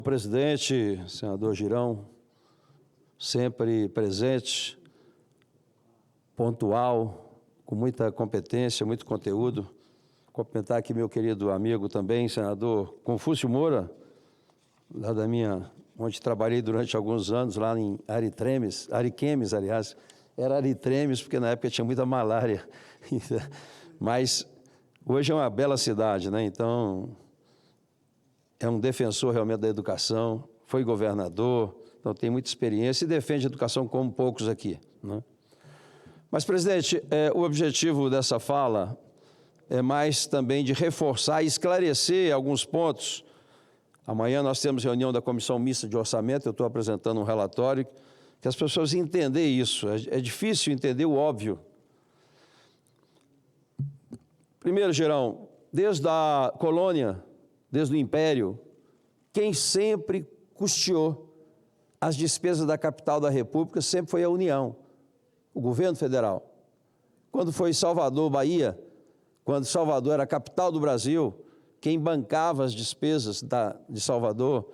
Presidente, senador Girão, sempre presente, pontual, com muita competência, muito conteúdo. Cumprimentar aqui meu querido amigo também, senador Confúcio Moura, lá da onde trabalhei durante alguns anos, lá em Ariquemes, aliás. Era Aritremes, porque na época tinha muita malária. Mas hoje é uma bela cidade, né? Então, é um defensor realmente da educação, foi governador, então tem muita experiência e defende a educação como poucos aqui, né? Mas, presidente, o objetivo dessa fala é mais também de reforçar e esclarecer alguns pontos. Amanhã nós temos reunião da Comissão Mista de Orçamento, eu estou apresentando um relatório, que as pessoas entendem isso, é difícil entender o óbvio. Primeiro, Girão, desde a colônia, desde o Império, quem sempre custeou as despesas da capital da República sempre foi a União, o governo federal. Quando foi Salvador, Bahia, quando Salvador era a capital do Brasil, quem bancava as despesas de Salvador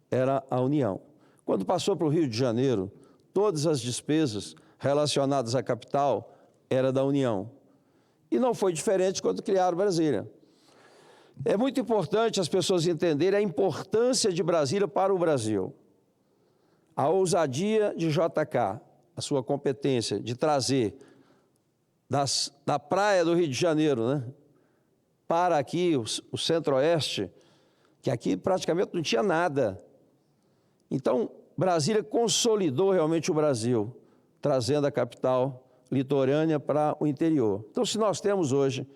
era a União. Quando passou para o Rio de Janeiro, todas as despesas relacionadas à capital eram da União. E não foi diferente quando criaram Brasília. É muito importante as pessoas entenderem a importância de Brasília para o Brasil. A ousadia de JK, a sua competência de trazer da praia do Rio de Janeiro, né, para aqui, o Centro-Oeste, que aqui praticamente não tinha nada. Então, Brasília consolidou realmente o Brasil, trazendo a capital litorânea para o interior. Então, se nós temos hoje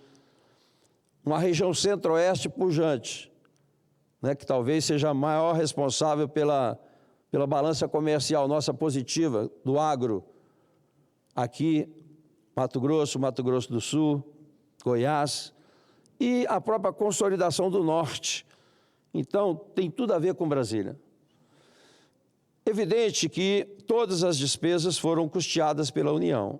uma região centro-oeste pujante, né, que talvez seja a maior responsável pela balança comercial nossa positiva do agro, aqui, Mato Grosso do Sul, Goiás, e a própria consolidação do norte. Então, tem tudo a ver com Brasília. Evidente que todas as despesas foram custeadas pela União.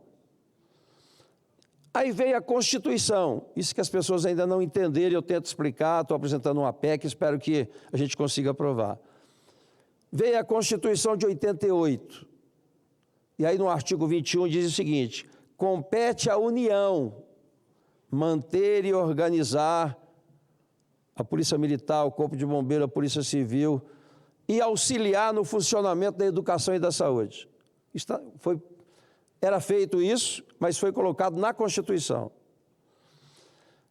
Aí veio a Constituição, isso que as pessoas ainda não entenderam, eu tento explicar, estou apresentando uma PEC, espero que a gente consiga aprovar. Veio a Constituição de 88, e aí no artigo 21 diz o seguinte: compete à União manter e organizar a Polícia Militar, o Corpo de Bombeiro, a Polícia Civil, e auxiliar no funcionamento da educação e da saúde. Era feito isso, mas foi colocado na Constituição.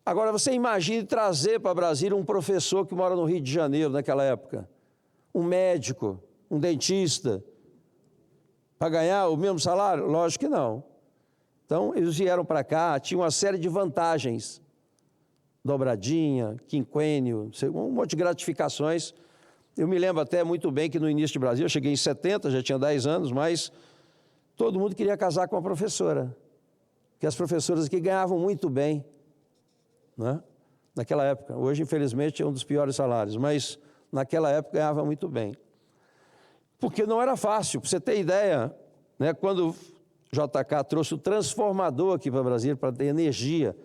Agora, você imagine trazer para Brasília um professor que mora no Rio de Janeiro, naquela época, um médico, um dentista, para ganhar o mesmo salário? Lógico que não. Então, eles vieram para cá, tinha uma série de vantagens, dobradinha, quinquênio, um monte de gratificações. Eu me lembro até muito bem que no início de Brasília, eu cheguei em 70, já tinha 10 anos, mas todo mundo queria casar com a professora, porque as professoras aqui ganhavam muito bem, né? Naquela época. Hoje, infelizmente, é um dos piores salários, mas naquela época ganhava muito bem. Porque não era fácil, para você ter ideia, né, quando JK trouxe o transformador aqui para Brasília, para ter energia,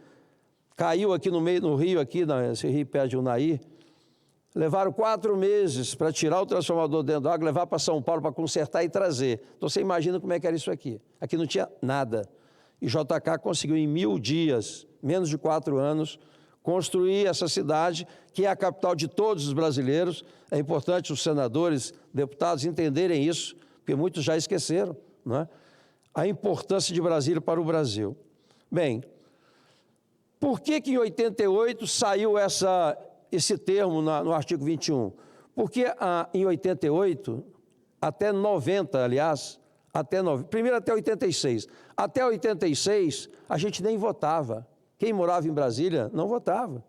caiu aqui no rio, esse rio perto de Unaí, levaram 4 meses para tirar o transformador dentro da água, levar para São Paulo para consertar e trazer. Então, você imagina como é que era isso aqui. Aqui não tinha nada. E JK conseguiu, em 1000 dias, menos de 4 anos, construir essa cidade, que é a capital de todos os brasileiros. É importante os senadores, deputados entenderem isso, porque muitos já esqueceram, né, a importância de Brasília para o Brasil. Bem, por que em 88 saiu esse termo no artigo 21, porque em 88, até 90, aliás, primeiro até 86, até 86 a gente nem votava, quem morava em Brasília não votava.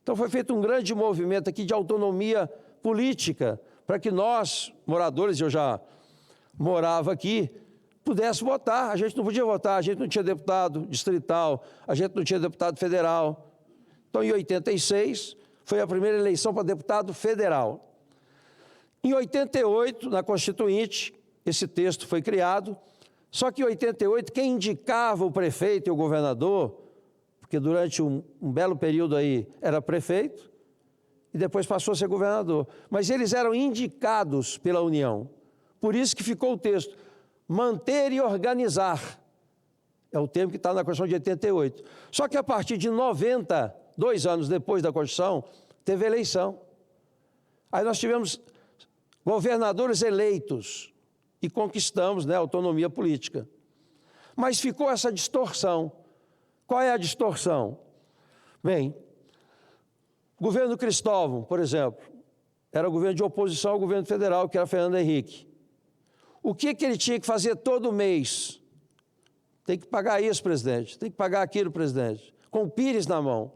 Então foi feito um grande movimento aqui de autonomia política, para que nós, moradores, eu já morava aqui, pudesse votar. A gente não podia votar, a gente não tinha deputado distrital, a gente não tinha deputado federal. Então, em 86, foi a primeira eleição para deputado federal. Em 88, na Constituinte, esse texto foi criado, só que em 88, quem indicava o prefeito e o governador, porque durante um belo período aí era prefeito, e depois passou a ser governador. Mas eles eram indicados pela União. Por isso que ficou o texto, manter e organizar. É o termo que está na Constituição de 88. Só que a partir de 90, 2 anos depois da Constituição, teve eleição. Aí nós tivemos governadores eleitos e conquistamos, né, a autonomia política. Mas ficou essa distorção. Qual é a distorção? Bem, o governo Cristóvão, por exemplo, era o governo de oposição ao governo federal, que era Fernando Henrique. O que ele tinha que fazer todo mês? Tem que pagar isso, presidente, tem que pagar aquilo, presidente, com o Pires na mão.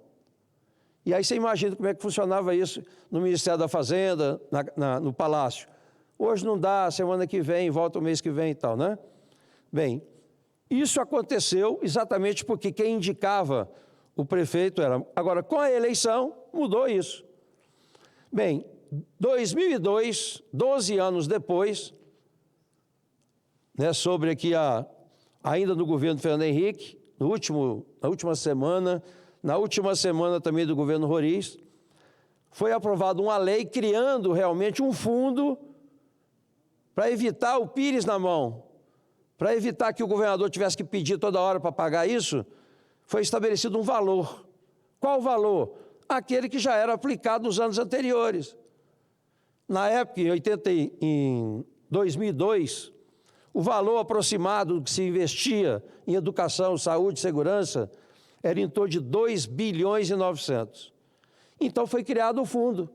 E aí você imagina como é que funcionava isso no Ministério da Fazenda, no Palácio. Hoje não dá, semana que vem, volta o mês que vem e tal, né? Bem, isso aconteceu exatamente porque quem indicava o prefeito era... Agora, com a eleição, mudou isso. Bem, 2002, 12 anos depois, né, sobre aqui ainda no governo Fernando Henrique, na última semana também do governo Roriz, foi aprovada uma lei criando realmente um fundo para evitar o Pires na mão, para evitar que o governador tivesse que pedir toda hora para pagar isso, foi estabelecido um valor. Qual o valor? Aquele que já era aplicado nos anos anteriores. Na época, em 2002, o valor aproximado que se investia em educação, saúde e segurança era em torno de 2 bilhões e 900. Então foi criado o fundo.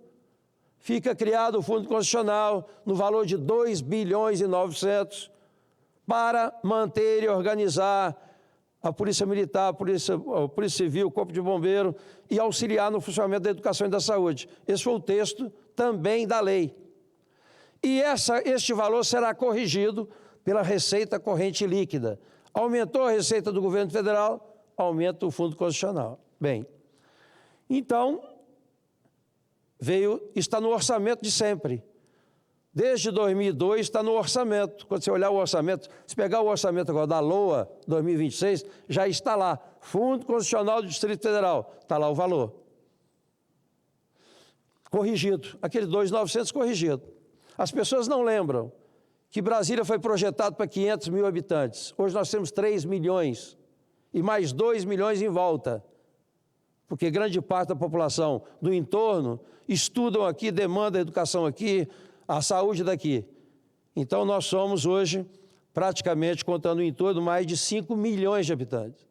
Fica criado o Fundo Constitucional no valor de 2 bilhões e 900 para manter e organizar a Polícia Militar, a Polícia Civil, o Corpo de Bombeiro e auxiliar no funcionamento da educação e da saúde. Esse foi o texto também da lei. E este valor será corrigido pela receita corrente líquida. Aumentou a receita do governo federal, aumenta o Fundo Constitucional. Bem, então, está no orçamento de sempre. Desde 2002 está no orçamento. Quando você olhar o orçamento, se pegar o orçamento agora da LOA 2026, já está lá, Fundo Constitucional do Distrito Federal, está lá o valor. Corrigido, aquele 2.900 corrigido. As pessoas não lembram que Brasília foi projetado para 500 mil habitantes. Hoje nós temos 3 milhões e mais 2 milhões em volta, porque grande parte da população do entorno estudam aqui, demanda a educação aqui, a saúde daqui. Então nós somos hoje, praticamente, contando em torno, mais de 5 milhões de habitantes.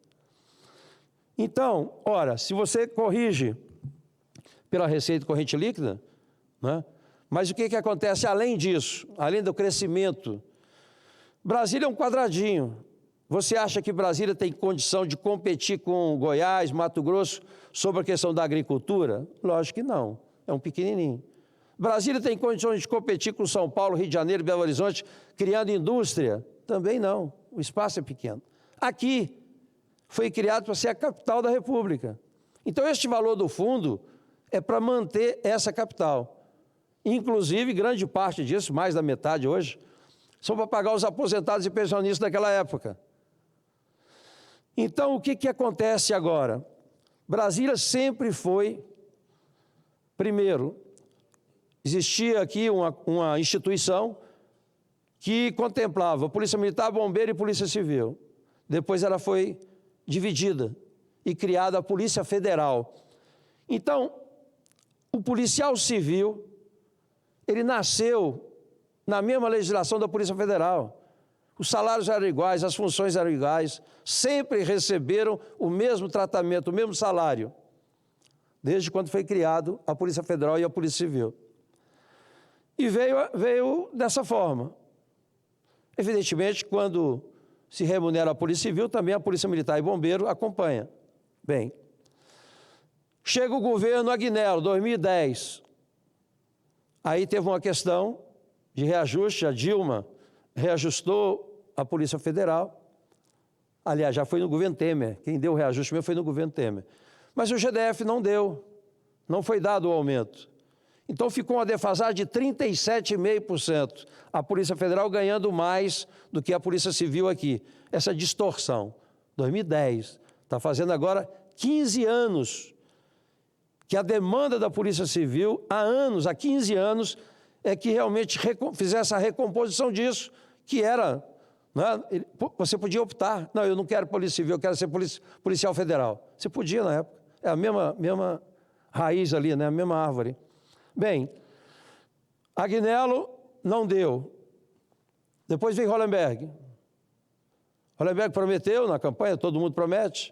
Então, ora, se você corrige pela receita corrente líquida, né? Mas o que acontece além disso, além do crescimento? Brasília é um quadradinho. Você acha que Brasília tem condição de competir com Goiás, Mato Grosso, sobre a questão da agricultura? Lógico que não, é um pequenininho. Brasília tem condições de competir com São Paulo, Rio de Janeiro, Belo Horizonte, criando indústria? Também não, o espaço é pequeno. Aqui foi criado para ser a capital da República. Então, este valor do fundo é para manter essa capital. Inclusive, grande parte disso, mais da metade hoje, são para pagar os aposentados e pensionistas daquela época. Então, o que acontece agora? Brasília sempre foi, primeiro, existia aqui uma instituição que contemplava Polícia Militar, Bombeiro e Polícia Civil. Depois ela foi dividida e criada a Polícia Federal. Então, o policial civil, ele nasceu na mesma legislação da Polícia Federal. Os salários eram iguais, as funções eram iguais, sempre receberam o mesmo tratamento, o mesmo salário, desde quando foi criado a Polícia Federal e a Polícia Civil. E veio dessa forma. Evidentemente, quando se remunera a Polícia Civil, também a Polícia Militar e Bombeiro acompanha. Bem, chega o governo Agnello, 2010. Aí teve uma questão de reajuste, a Dilma reajustou a Polícia Federal. Aliás, já foi no governo Temer, quem deu o reajuste mesmo foi no governo Temer. Mas o GDF não deu, não foi dado o aumento. Então ficou uma defasagem de 37,5%. A Polícia Federal ganhando mais do que a Polícia Civil aqui. Essa distorção. 2010, está fazendo agora 15 anos que a demanda da Polícia Civil, há anos, há 15 anos, é que realmente fizesse a recomposição disso, que era, né, você podia optar, não, eu não quero Polícia Civil, eu quero ser policial federal. Você podia na época, é a mesma raiz ali, né, a mesma árvore. Bem, Agnello não deu. Depois veio Hollenberg. Hollenberg prometeu na campanha, todo mundo promete.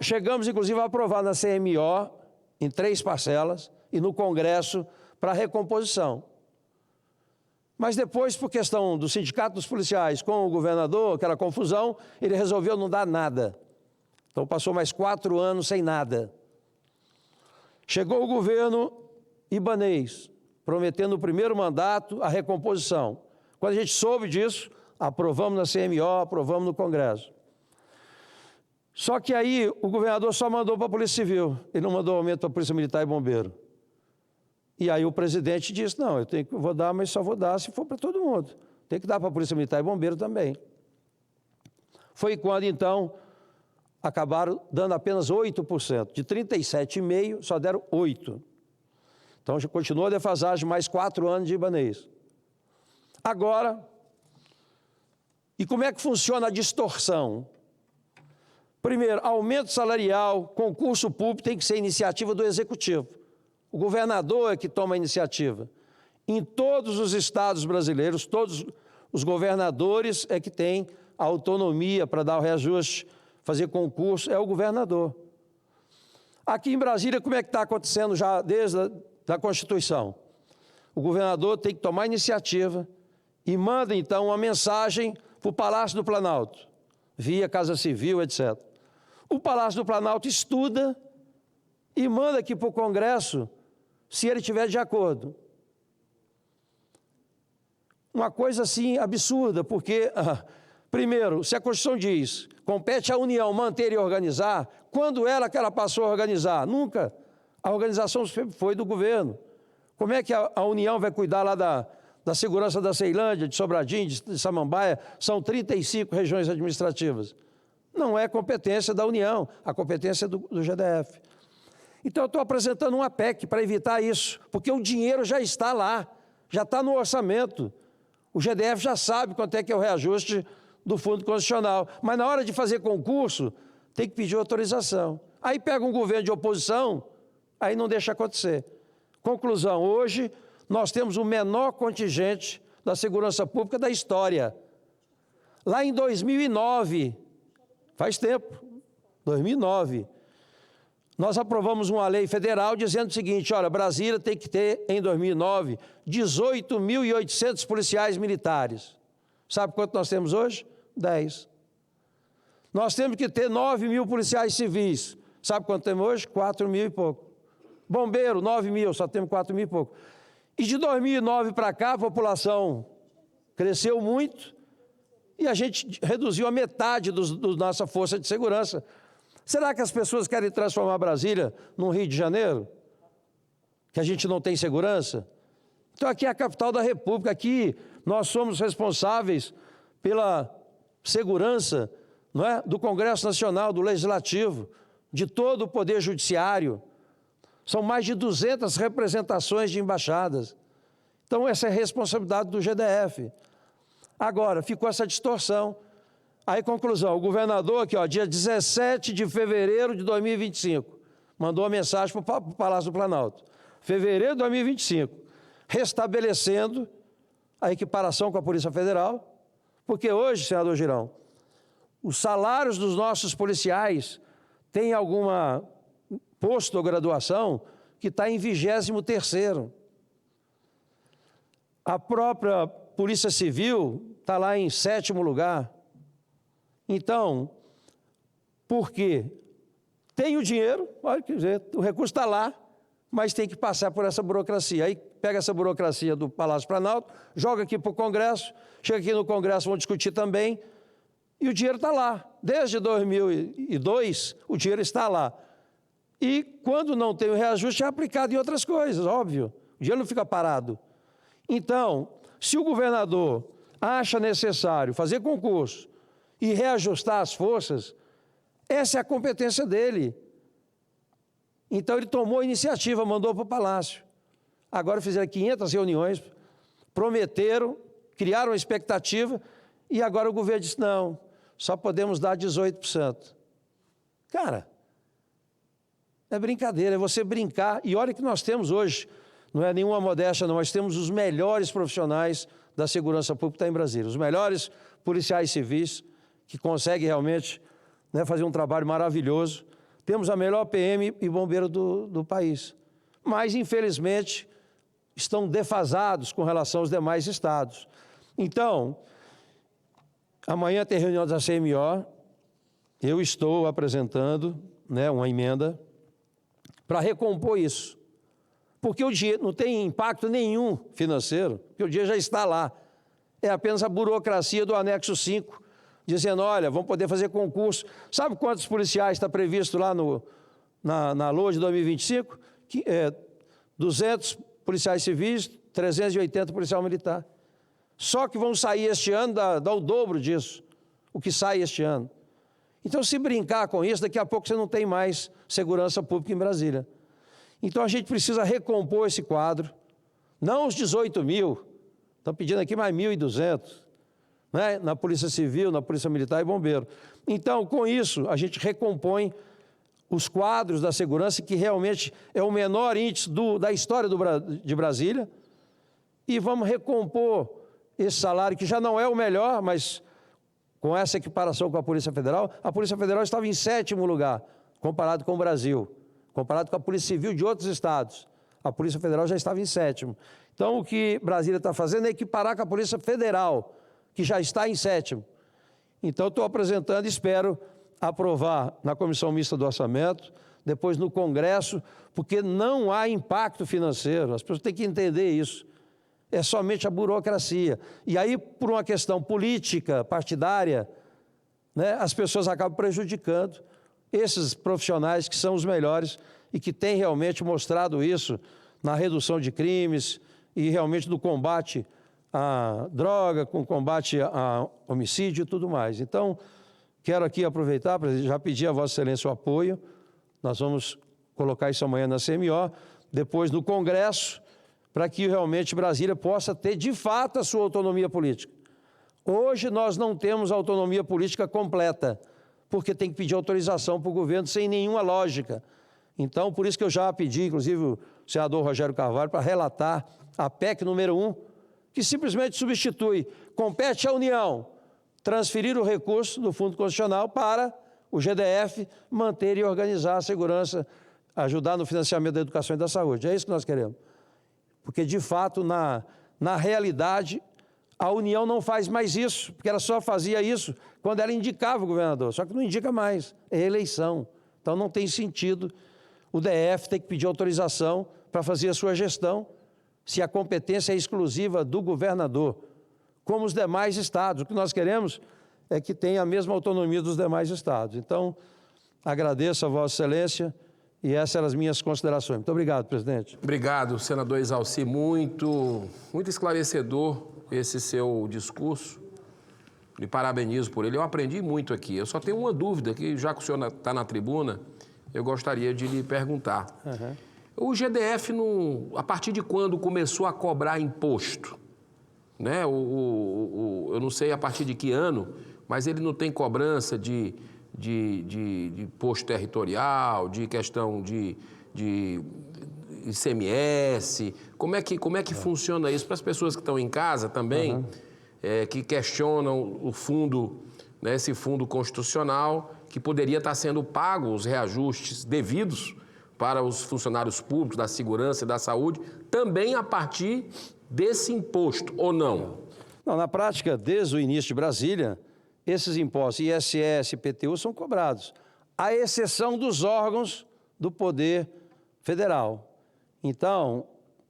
Chegamos, inclusive, a aprovar na CMO, em 3 parcelas, e no Congresso, para recomposição. Mas depois, por questão do Sindicato dos Policiais com o governador, aquela confusão, ele resolveu não dar nada. Então passou mais 4 anos sem nada. Chegou o governo Ibanez, prometendo no primeiro mandato a recomposição. Quando a gente soube disso, aprovamos na CMO, aprovamos no Congresso. Só que aí o governador só mandou para a Polícia Civil, ele não mandou aumento para a Polícia Militar e Bombeiro. E aí o presidente disse, não, vou dar, mas só vou dar se for para todo mundo. Tem que dar para a Polícia Militar e Bombeiro também. Foi quando, então, acabaram dando apenas 8%. De 37,5%, só deram 8%. Então, já continuou a defasagem, mais 4 anos de Ibanez. Agora, e como é que funciona a distorção? Primeiro, aumento salarial, concurso público tem que ser iniciativa do Executivo. O governador é que toma a iniciativa. Em todos os estados brasileiros, todos os governadores é que têm a autonomia para dar o reajuste, fazer concurso, é o governador. Aqui em Brasília, como é que está acontecendo já desde a Constituição? O governador tem que tomar iniciativa e manda, então, uma mensagem para o Palácio do Planalto, via Casa Civil, etc. O Palácio do Planalto estuda e manda aqui para o Congresso, se ele estiver de acordo. Uma coisa assim absurda, porque, primeiro, se a Constituição diz, compete à União manter e organizar, quando que ela passou a organizar? Nunca. A organização foi do governo. Como é que a União vai cuidar lá da segurança da Ceilândia, de Sobradinho, de Samambaia? São 35 regiões administrativas. Não é competência da União, a competência é do GDF. Então, eu estou apresentando uma PEC para evitar isso, porque o dinheiro já está lá, já está no orçamento. O GDF já sabe quanto é que é o reajuste do Fundo Constitucional, mas na hora de fazer concurso, tem que pedir autorização. Aí pega um governo de oposição, aí não deixa acontecer. Conclusão, hoje nós temos o menor contingente da segurança pública da história. Lá em 2009, faz tempo, 2009, nós aprovamos uma lei federal dizendo o seguinte, olha, Brasília tem que ter, em 2009, 18.800 policiais militares. Sabe quanto nós temos hoje? 10. Nós temos que ter 9.000 policiais civis. Sabe quanto temos hoje? 4.000 e pouco. Bombeiro, 9.000, só temos 4.000 e pouco. E de 2009 para cá, a população cresceu muito e a gente reduziu a metade da nossa força de segurança. Será que as pessoas querem transformar Brasília num Rio de Janeiro? Que a gente não tem segurança? Então aqui é a capital da República, aqui nós somos responsáveis pela segurança, não é, do Congresso Nacional, do Legislativo, de todo o Poder Judiciário. São mais de 200 representações de embaixadas. Então essa é a responsabilidade do GDF. Agora, ficou essa distorção. Aí, conclusão, o governador aqui, ó, dia 17 de fevereiro de 2025, mandou uma mensagem para o Palácio do Planalto. Fevereiro de 2025, restabelecendo a equiparação com a Polícia Federal, porque hoje, senador Girão, os salários dos nossos policiais têm alguma posto ou graduação que está em 23º. A própria Polícia Civil está lá em 7º lugar. Então, por quê? Tem o dinheiro, olha, quer dizer, o recurso está lá, mas tem que passar por essa burocracia. Aí pega essa burocracia do Palácio Planalto, joga aqui para o Congresso, chega aqui no Congresso, vão discutir também, e o dinheiro está lá. Desde 2002, o dinheiro está lá. E quando não tem o reajuste, é aplicado em outras coisas, óbvio. O dinheiro não fica parado. Então, se o governador acha necessário fazer concurso e reajustar as forças, essa é a competência dele. Então ele tomou a iniciativa, mandou para o Palácio. Agora fizeram 500 reuniões, prometeram, criaram uma expectativa, e agora o governo disse, não, só podemos dar 18%. Cara, é brincadeira, é você brincar. E olha que nós temos hoje, não é nenhuma modéstia não, nós temos os melhores profissionais da segurança pública em Brasília, os melhores policiais civis, que conseguem realmente, né, fazer um trabalho maravilhoso. Temos a melhor PM e bombeiro do país. Mas, infelizmente, estão defasados com relação aos demais estados. Então, amanhã tem reunião da CMO, eu estou apresentando, né, uma emenda para recompor isso. Porque o dinheiro não tem impacto nenhum financeiro, porque o dinheiro já está lá. É apenas a burocracia do anexo 5, dizendo, olha, vamos poder fazer concurso. Sabe quantos policiais está previsto lá na LOA de 2025? 200 policiais civis, 380 policial militar. Só que vão sair este ano, dá o dobro disso, o que sai este ano. Então, se brincar com isso, daqui a pouco você não tem mais segurança pública em Brasília. Então, a gente precisa recompor esse quadro, não os 18 mil, estão pedindo aqui mais 1.200, né? Na Polícia Civil, na Polícia Militar e Bombeiro. Então, com isso, a gente recompõe os quadros da segurança, que realmente é o menor índice da história de Brasília, e vamos recompor esse salário, que já não é o melhor, mas com essa equiparação com a Polícia Federal estava em 7º lugar, comparado com o Brasil, comparado com a Polícia Civil de outros estados. A Polícia Federal já estava em 7º. Então, o que Brasília está fazendo é equiparar com a Polícia Federal, que já está em 7º. Então, estou apresentando e espero aprovar na Comissão Mista do Orçamento, depois no Congresso, porque não há impacto financeiro, as pessoas têm que entender isso. É somente a burocracia. E aí, por uma questão política, partidária, né, as pessoas acabam prejudicando esses profissionais que são os melhores e que têm realmente mostrado isso na redução de crimes e realmente no combate à droga, com combate a homicídio e tudo mais. Então, quero aqui aproveitar para já pedir a Vossa Excelência o apoio. Nós vamos colocar isso amanhã na CMO, depois no Congresso, para que realmente Brasília possa ter, de fato, a sua autonomia política. Hoje nós não temos autonomia política completa, porque tem que pedir autorização para o governo sem nenhuma lógica. Então, por isso que eu já pedi, inclusive, o senador Rogério Carvalho, para relatar a PEC número 1, que simplesmente substitui, compete à União, transferir o recurso do Fundo Constitucional para o GDF manter e organizar a segurança, ajudar no financiamento da educação e da saúde. É isso que nós queremos. Porque, de fato, na realidade, a União não faz mais isso, porque ela só fazia isso quando ela indicava o governador, só que não indica mais, é eleição. Então, não tem sentido o DF ter que pedir autorização para fazer a sua gestão, se a competência é exclusiva do governador, como os demais estados. O que nós queremos é que tenha a mesma autonomia dos demais estados. Então, agradeço a Vossa Excelência e essas eram as minhas considerações. Muito obrigado, presidente. Obrigado, senador Exalci. Muito esclarecedor esse seu discurso. Me parabenizo por ele. Eu aprendi muito aqui. Eu só tenho uma dúvida, que já que o senhor está na tribuna, eu gostaria de lhe perguntar. O GDF, a partir de quando começou a cobrar imposto? Né? Eu não sei a partir de que ano, mas ele não tem cobrança de imposto territorial, de questão de ICMS. Como é que funciona isso? Para as pessoas que estão em casa também, que questionam o fundo, né, esse fundo constitucional, que poderia estar sendo pago os reajustes devidos para os funcionários públicos da segurança e da saúde, também a partir desse imposto, ou não? Não, na prática, desde o início de Brasília, esses impostos, ISS e IPTU, são cobrados, à exceção dos órgãos do Poder Federal. Então,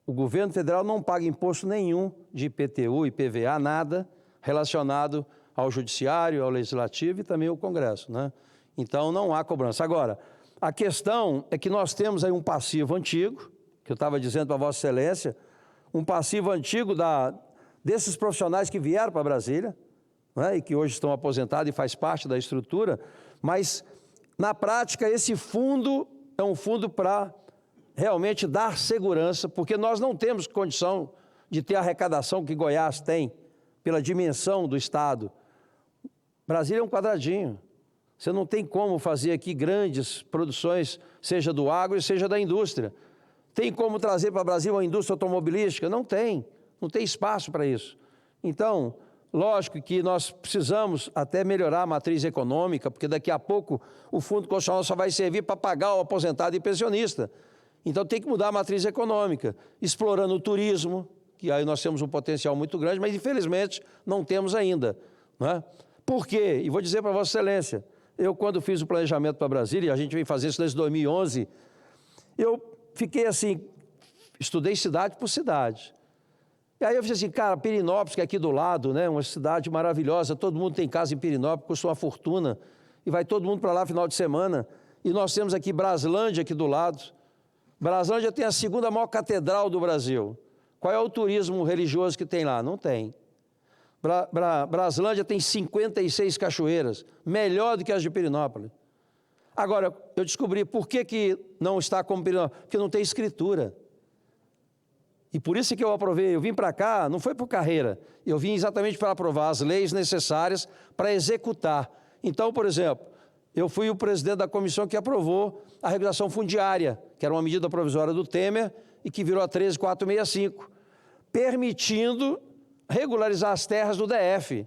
o governo federal não paga imposto nenhum de IPTU, IPVA, nada relacionado ao Judiciário, ao Legislativo e também ao Congresso, né? Então, não há cobrança. Agora, a questão é que nós temos aí um passivo antigo, que eu estava dizendo para Vossa Excelência, um passivo antigo desses profissionais que vieram para Brasília, né, e que hoje estão aposentados e faz parte da estrutura, mas, na prática, esse fundo é um fundo para realmente dar segurança, porque nós não temos condição de ter a arrecadação que Goiás tem, pela dimensão do estado. Brasília é um quadradinho. Você não tem como fazer aqui grandes produções, seja do agro e seja da indústria. Tem como trazer para Brasília uma indústria automobilística? Não tem espaço para isso. Então, lógico que nós precisamos até melhorar a matriz econômica, porque daqui a pouco o Fundo Constitucional só vai servir para pagar o aposentado e pensionista. Então tem que mudar a matriz econômica, explorando o turismo, que aí nós temos um potencial muito grande, mas infelizmente não temos ainda. Não é? Por quê? E vou dizer para Vossa Excelência, eu quando fiz o planejamento para Brasília, e a gente vem fazer isso desde 2011, eu fiquei assim, estudei cidade por cidade. E aí eu fiz assim, cara, Pirenópolis, que é aqui do lado, né, uma cidade maravilhosa, todo mundo tem casa em Pirenópolis, custa uma fortuna, e vai todo mundo para lá final de semana. E nós temos aqui Braslândia aqui do lado. Braslândia tem a segunda maior catedral do Brasil. Qual é o turismo religioso que tem lá? Não tem. Braslândia tem 56 cachoeiras, melhor do que as de Pirenópolis. Agora, eu descobri por que não está como Pirenópolis, porque não tem escritura. E por isso que eu aprovei, eu vim para cá, não foi por carreira, eu vim exatamente para aprovar as leis necessárias para executar. Então, por exemplo, eu fui o presidente da comissão que aprovou a regulação fundiária, que era uma medida provisória do Temer e que virou a 13465, permitindo regularizar as terras do DF.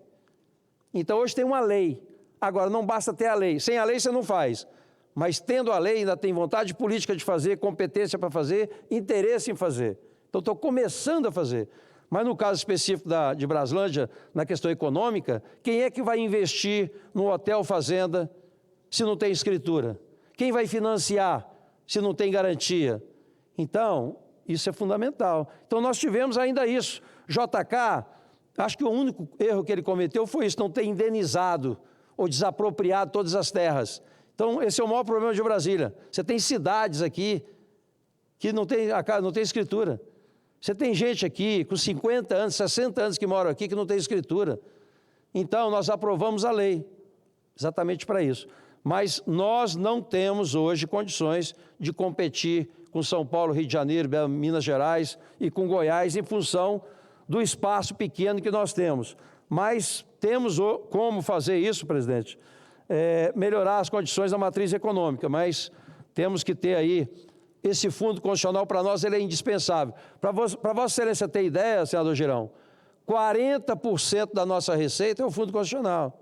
Então, hoje tem uma lei. Agora, não basta ter a lei. Sem a lei, você não faz. Mas, tendo a lei, ainda tem vontade política de fazer, competência para fazer, interesse em fazer. Então, estou começando a fazer. Mas, no caso específico de Braslândia, na questão econômica, quem é que vai investir no hotel fazenda se não tem escritura? Quem vai financiar se não tem garantia? Então, isso é fundamental. Então, nós tivemos ainda isso. JK, acho que o único erro que ele cometeu foi isso, não ter indenizado ou desapropriado todas as terras. Então, esse é o maior problema de Brasília. Você tem cidades aqui que não tem escritura. Você tem gente aqui com 50 anos, 60 anos que moram aqui que não tem escritura. Então, nós aprovamos a lei, exatamente para isso. Mas nós não temos hoje condições de competir com São Paulo, Rio de Janeiro, Minas Gerais e com Goiás em função do espaço pequeno que nós temos. Mas temos como fazer isso, presidente, melhorar as condições da matriz econômica, mas temos que ter aí esse fundo constitucional, para nós ele é indispensável. Para Vossa Excelência ter ideia, senador Girão, 40% da nossa receita é o fundo constitucional.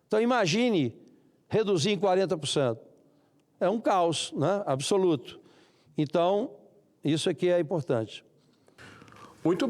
Então imagine reduzir em 40%. É um caos, né? Absoluto. Então, isso aqui é importante. Muito